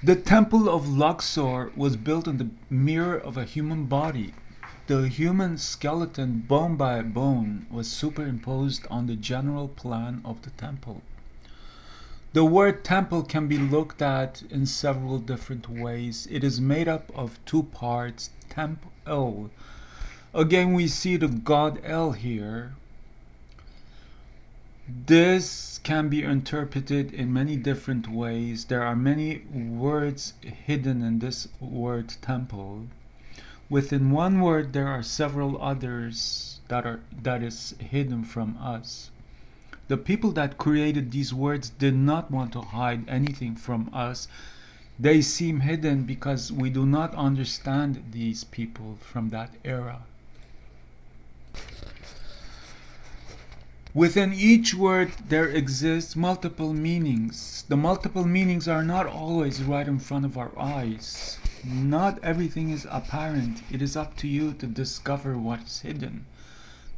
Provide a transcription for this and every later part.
The temple of Luxor was built on the mirror of a human body. The human skeleton, bone by bone, was superimposed on the general plan of the temple. The word temple can be looked at in several different ways. It is made up of two parts, temp El. Again, we see the god El here. This can be interpreted in many different ways. There are many words hidden in this word temple. Within one word there are several others that is hidden from us. The people that created these words did not want to hide anything from us. They seem hidden because we do not understand these people from that era. Within each word there exists multiple meanings. The multiple meanings are not always right in front of our eyes. Not everything is apparent. It is up to you to discover what is hidden.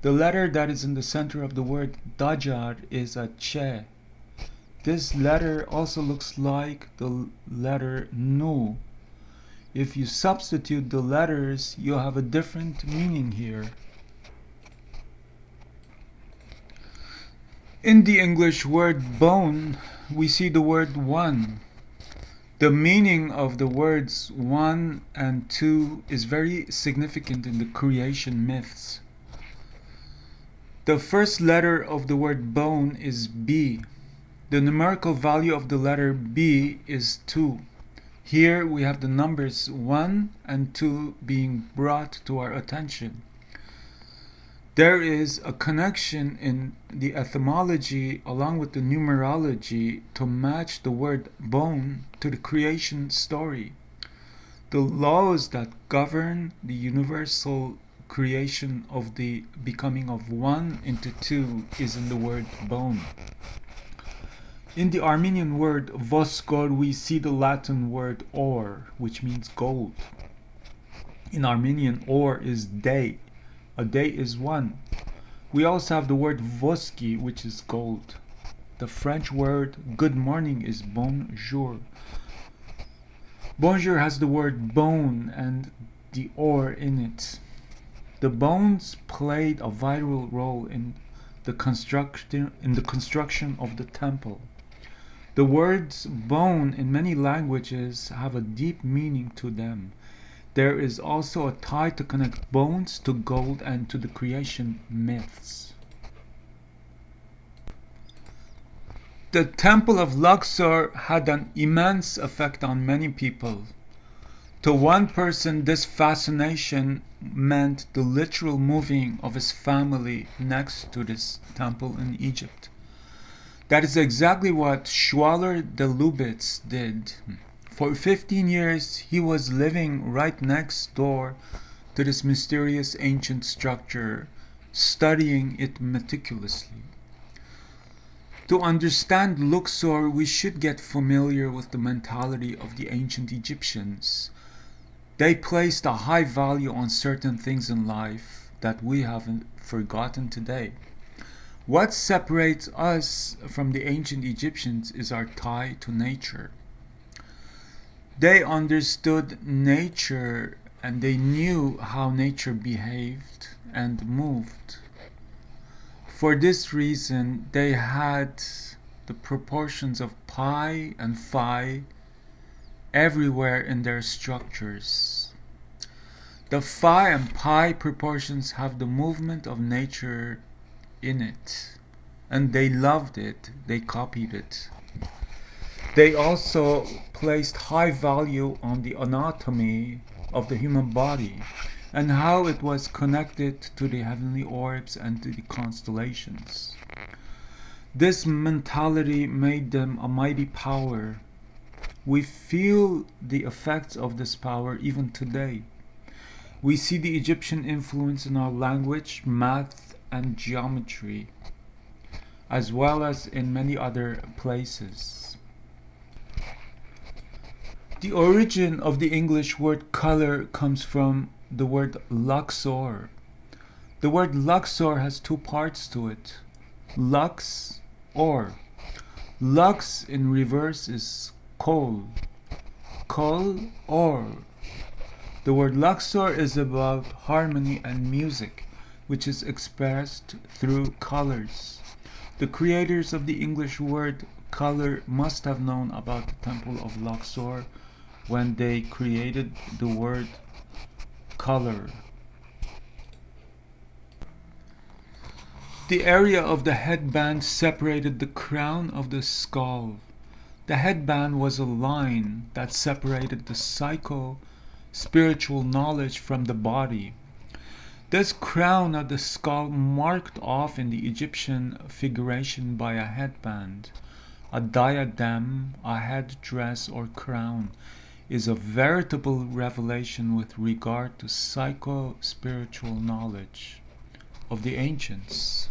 The letter that is in the center of the word Dajar is a Che. This letter also looks like the letter Nu. If you substitute the letters, you'll have a different meaning here. In the English word bone, we see the word one. The meaning of the words one and two is very significant in the creation myths. The first letter of the word bone is B. The numerical value of the letter B is 2. Here we have the numbers 1 and 2 being brought to our attention. There is a connection in the etymology along with the numerology to match the word bone to the creation story. The laws that govern the universal creation of the becoming of one into two is in the word bone. In the Armenian word voskor, we see the Latin word or, which means gold. In Armenian, or is day. A day is one. We also have the word voski, which is gold. The French word good morning is bonjour. Bonjour has the word bone and the or in it. The bones played a vital role in the construction of the temple. The words bone in many languages have a deep meaning to them. There is also a tie to connect bones to gold and to the creation myths. The Temple of Luxor had an immense effect on many people. To one person, this fascination meant the literal moving of his family next to this temple in Egypt. That is exactly what Schwaller de Lubitz did. For 15 years, he was living right next door to this mysterious ancient structure, studying it meticulously. To understand Luxor, we should get familiar with the mentality of the ancient Egyptians. They placed a high value on certain things in life that we haven't forgotten today. What separates us from the ancient Egyptians is our tie to nature. They understood nature and they knew how nature behaved and moved. For this reason, they had the proportions of pi and phi everywhere in their structures. The phi and pi proportions have the movement of nature in it, and they loved it, they copied it. They also placed high value on the anatomy of the human body and how it was connected to the heavenly orbs and to the constellations. This mentality made them a mighty power. We feel the effects of this power even today. We see the Egyptian influence in our language, math, and geometry, as well as in many other places. The origin of the English word color comes from the word Luxor. The word Luxor has two parts to it. Lux, or. Lux in reverse is Kol. Kol Or. The word Luxor is about harmony and music, which is expressed through colors. The creators of the English word color must have known about the temple of Luxor when they created the word color. The area of the headband separated the crown of the skull. The headband was a line that separated the psycho-spiritual knowledge from the body. This crown of the skull, marked off in the Egyptian figuration by a headband, a diadem, a headdress or crown, is a veritable revelation with regard to psycho-spiritual knowledge of the ancients.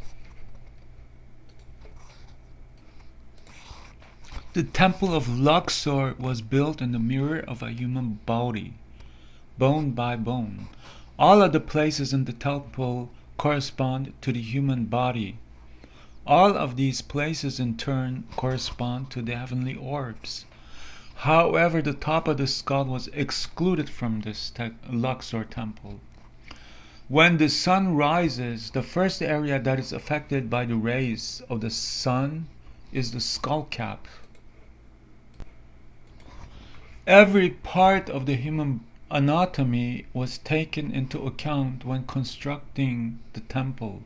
The temple of Luxor was built in the mirror of a human body, bone by bone. All of the places in the temple correspond to the human body. All of these places in turn correspond to the heavenly orbs. However, the top of the skull was excluded from this Luxor temple. When the sun rises, the first area that is affected by the rays of the sun is the skull cap. Every part of the human anatomy was taken into account when constructing the temple.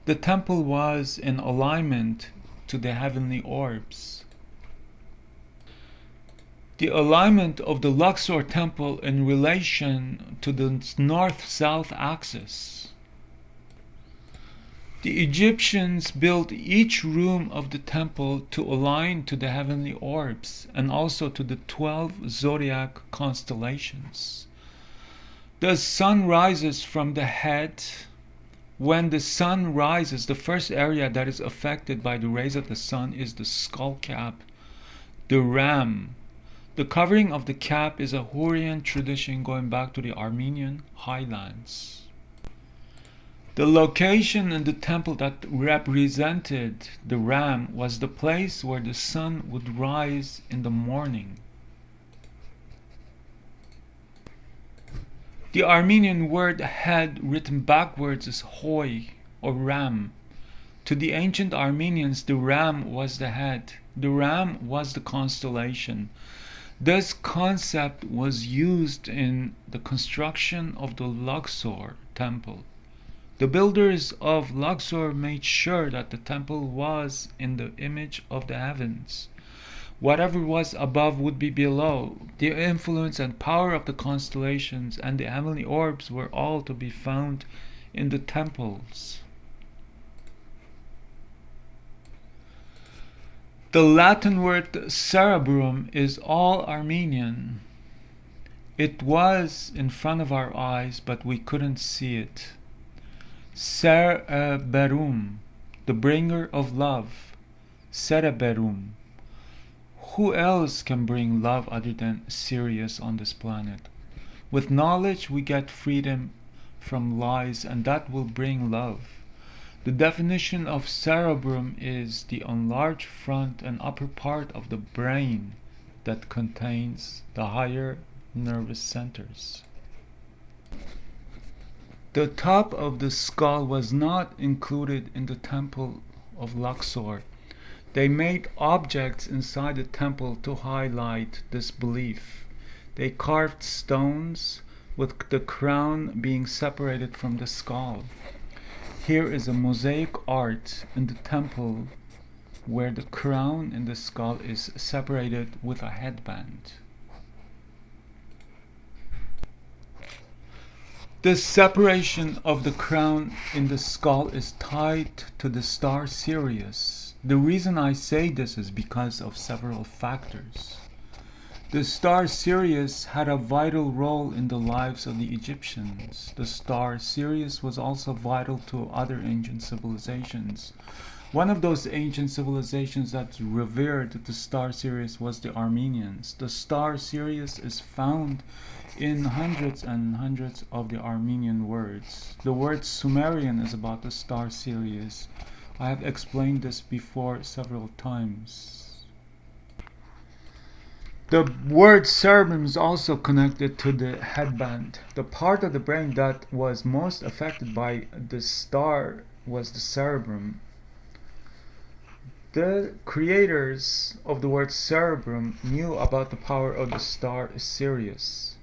The temple was in alignment to the heavenly orbs. The alignment of the Luxor temple in relation to the north-south axis. The Egyptians built each room of the temple to align to the heavenly orbs and also to the 12 zodiac constellations. The sun rises from the head. When the sun rises, the first area that is affected by the rays of the sun is the skull cap, the ram. The covering of the cap is a Hurrian tradition going back to the Armenian highlands. The location in the temple that represented the ram was the place where the sun would rise in the morning. The Armenian word head written backwards is hoi or ram. To the ancient Armenians, the ram was the head. The ram was the constellation. This concept was used in the construction of the Luxor temple. The builders of Luxor made sure that the temple was in the image of the heavens. Whatever was above would be below. The influence and power of the constellations and the heavenly orbs were all to be found in the temples. The Latin word cerebrum is all Armenian. It was in front of our eyes, but we couldn't see it. Cereberum, the bringer of love. Cereberum. Who else can bring love other than Sirius on this planet? With knowledge we get freedom from lies, and that will bring love. The definition of cerebrum is the enlarged front and upper part of the brain that contains the higher nervous centers. The top of the skull was not included in the temple of Luxor. They made objects inside the temple to highlight this belief. They carved stones with the crown being separated from the skull. Here is a mosaic art in the temple where the crown in the skull is separated with a headband. The separation of the crown in the skull is tied to the star Sirius. The reason I say this is because of several factors. The star Sirius had a vital role in the lives of the Egyptians. The star Sirius was also vital to other ancient civilizations. One of those ancient civilizations that revered the star Sirius was the Armenians. The star Sirius is found in hundreds and hundreds of the Armenian words. The word Sumerian is about the star Sirius. I have explained this before several times. The word cerebrum is also connected to the headband. The part of the brain that was most affected by the star was the cerebrum. The creators of the word cerebrum knew about the power of the star Sirius.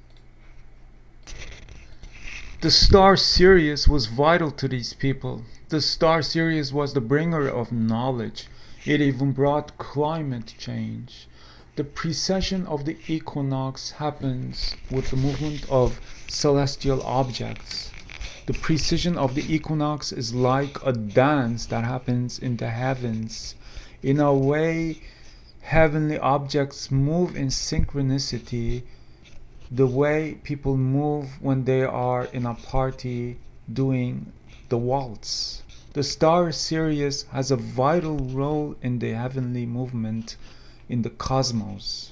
The star Sirius was vital to these people. The star Sirius was the bringer of knowledge. It even brought climate change. The precession of the equinox happens with the movement of celestial objects. The precession of the equinox is like a dance that happens in the heavens. In a way, heavenly objects move in synchronicity, the way people move when they are in a party doing the waltz. The star Sirius has a vital role in the heavenly movement in the cosmos.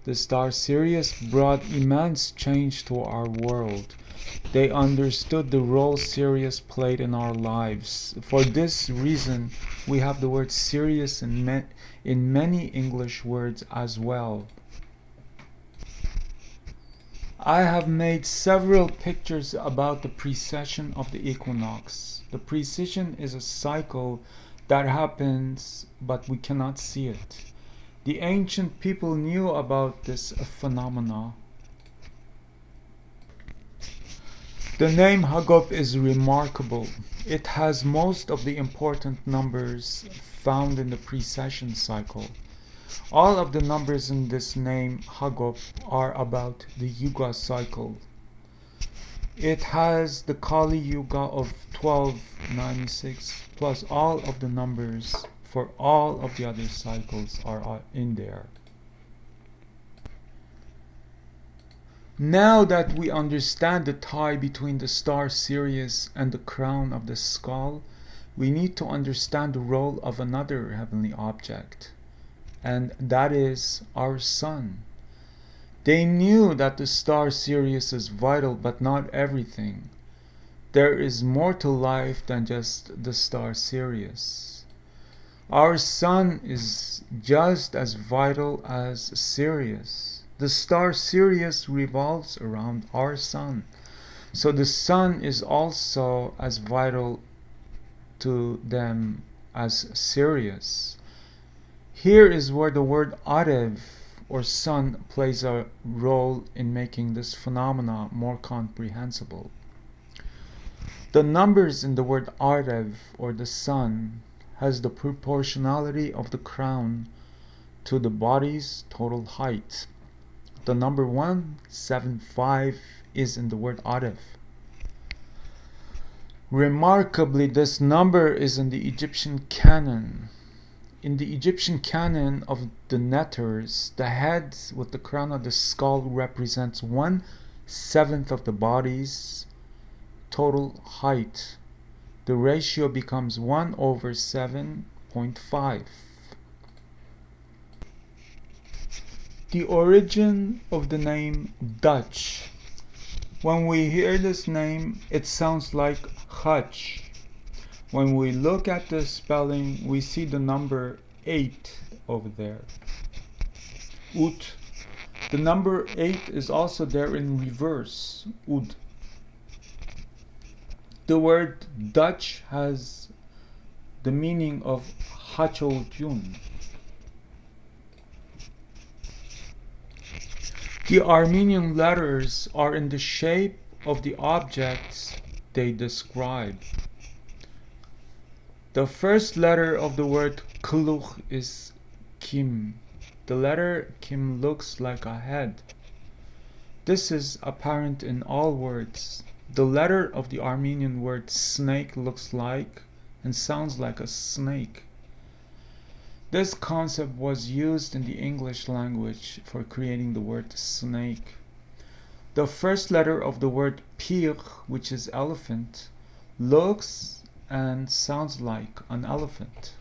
The star Sirius brought immense change to our world. They understood the role Sirius played in our lives. For this reason, we have the word Sirius in many English words as well. I have made several pictures about the precession of the equinox. The precession is a cycle that happens, but we cannot see it. The ancient people knew about this phenomena. The name Hagop is remarkable. It has most of the important numbers found in the precession cycle. All of the numbers in this name Hagop are about the Yuga cycle. It has the Kali Yuga of 1296 plus all of the numbers for all of the other cycles are in there. Now that we understand the tie between the star Sirius and the crown of the skull, we need to understand the role of another heavenly object, and that is our sun. They knew that the star Sirius is vital, but not everything. There is more to life than just the star Sirius. Our sun is just as vital as Sirius. The star Sirius revolves around our sun. So the sun is also as vital to them as Sirius. Here is where the word Arev, or sun, plays a role in making this phenomena more comprehensible. The numbers in the word Arev, or the sun, has the proportionality of the crown to the body's total height. The number 175 is in the word Arev. Remarkably, this number is in the Egyptian canon. In the Egyptian canon of the Netters, the head with the crown of the skull represents 1/7 of the body's total height. The ratio becomes 1/7.5. The origin of the name Dutch. When we hear this name, it sounds like Hutch. When we look at the spelling, we see the number 8 over there. Ut. The number 8 is also there in reverse. Ud. The word Dutch has the meaning of Hachojun. The Armenian letters are in the shape of the objects they describe. The first letter of the word Kluch is Kim. The letter Kim looks like a head. This is apparent in all words. The letter of the Armenian word snake looks like and sounds like a snake. This concept was used in the English language for creating the word snake. The first letter of the word Pir, which is elephant, looks and sounds like an elephant.